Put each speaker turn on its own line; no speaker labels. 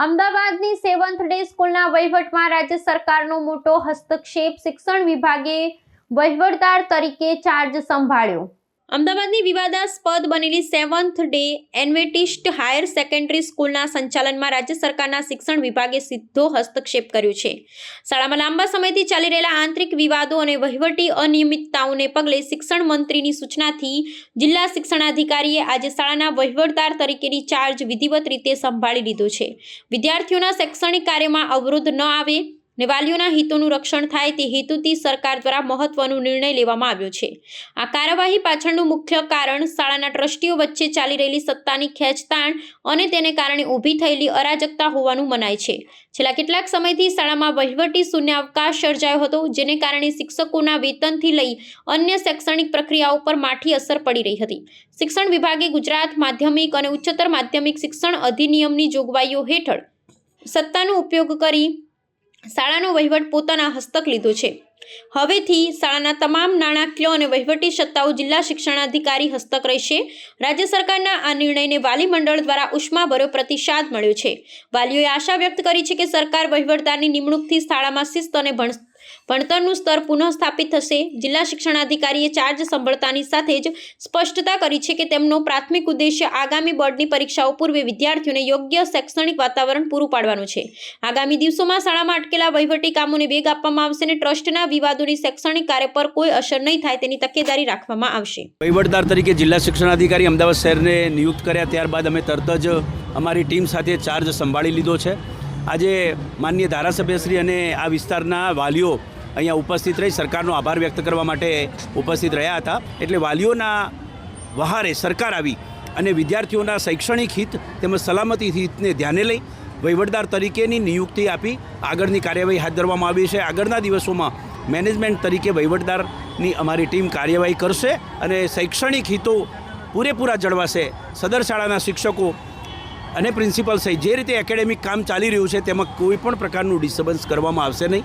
અમદાવાદની seventh day સ્કૂલના વહીવટમાં રાજ્ય સરકારનો મોટો હસ્તક્ષેપ, શિક્ષણ વિભાગે વહીવટદાર તરીકે ચાર્જ સંભાળ્યો। અમદાવાદની વિવાદાસ્પદ બનેલી seventh day Adventist higher secondary સ્કૂલના સંચાલનમાં રાજ્ય સરકારના શિક્ષણ વિભાગે સીધો હસ્તક્ષેપ કર્યો છે। શાળામાં લાંબા સમયથી ચાલી રહેલા આંતરિક વિવાદો અને વહીવટી અનિયમિતતાઓને પગલે શિક્ષણ મંત્રીની સૂચનાથી જિલ્લા શિક્ષણાધિકારીએ આજે શાળાના વહીવટદાર તરીકેની ચાર્જ વિધિવત રીતે સંભાળી લીધો છે। વિદ્યાર્થીઓના શૈક્ષણિક કાર્યમાં અવરોધ ન આવે ને વાલીઓના હિતોનું રક્ષણ થાય તે હેતુથી સરકાર દ્વારા મહત્વનો નિર્ણય લેવામાં આવ્યો છે। આ કાર્યવાહી પાછળનું મુખ્ય કારણ શાળાના ટ્રસ્ટીઓ વચ્ચે ચાલી રહેલી સત્તાની ખેંચતાણ અને તેને કારણે ઊભી થયેલી અરાજકતા હોવાનું મનાય છે। છેલ્લા કેટલાક સમયથી શાળામાં વહીવટી શૂન્યાવકાશ સર્જાયો હતો, જેને કારણે શિક્ષકોના વેતનથી લઈ અન્ય શૈક્ષણિક પ્રક્રિયાઓ પર માઠી અસર પડી રહી હતી। શિક્ષણ વિભાગે ગુજરાત માધ્યમિક અને ઉચ્ચતર માધ્યમિક શિક્ષણ અધિનિયમની જોગવાઈઓ હેઠળ સત્તાનો ઉપયોગ કરી શાળાનો વહીવટ પોતાના હસ્તક લીધો છે। હવેથી શાળાના તમામ નાણાકીય અને વહીવટી સત્તાઓ જિલ્લા શિક્ષણાધિકારી હસ્તક રહેશે। રાજ્ય સરકારના આ નિર્ણયને વાલી મંડળ દ્વારા ઉષ્માભર્યો પ્રતિસાદ મળ્યો છે। વાલીઓએ આશા વ્યક્ત કરી છે કે સરકાર વહીવટદારની નિમણૂકથી શાળામાં શિસ્ત અને ભણતરનું સ્તર પુનઃ સ્થાપિત થશે। જિલ્લા શિક્ષણાધિકારીએ ચાર્જ સંભાળતાની સાથે જ સ્પષ્ટતા કરી છે કે તેમનો પ્રાથમિક ઉદ્દેશ્ય આગામી બોર્ડની પરીક્ષાઓ પૂર્વે વિદ્યાર્થીઓને યોગ્ય શૈક્ષણિક વાતાવરણ પૂરું પાડવાનું છે। આગામી દિવસોમાં શાળામાં અટકેલા વહીવટી કામોને વેગ આપવામાં આવશે અને ટ્રસ્ટના વિવાદોની શૈક્ષણિક કાર્ય પર કોઈ અસર નહીં થાય તેની તકેદારી રાખવામાં આવશે।
વહીવટદાર તરીકે જિલ્લા શિક્ષણાધિકારી અમદાવાદ શહેરને નિયુક્ત કર્યા ત્યારબાદ અમે તરત જ અમારી ટીમ સાથે ચાર્જ સંભાળી લીધો છે। આજે માનનીય ધારાસભ્યશ્રી અને આ વિસ્તારના વાલીઓ અહીંયા ઉપસ્થિત રહી સરકારનો આભાર વ્યક્ત કરવા માટે ઉપસ્થિત રહ્યા હતા। એટલે વાલીઓના વહારે સરકાર આવી અને વિદ્યાર્થીઓના શૈક્ષણિક હિત તેમજ સલામતી હિતને ધ્યાને લઈ વહીવટદાર તરીકેની નિયુક્તિ આપી આગળની કાર્યવાહી હાથ ધરવામાં આવી છે। આગળના દિવસોમાં મેનેજમેન્ટ તરીકે વહીવટદારની અમારી ટીમ કાર્યવાહી કરશે અને શૈક્ષણિક હિતો પૂરેપૂરા જળવાશે। સદર શાળાના શિક્ષકો અને પ્રિન્સિપલ સહિત જે રીતે એકેડેમિક કામ ચાલી રહ્યું છે તેમાં કોઈ પણ પ્રકારનું ડિસ્ટર્બન્સ કરવામાં આવશે નહીં।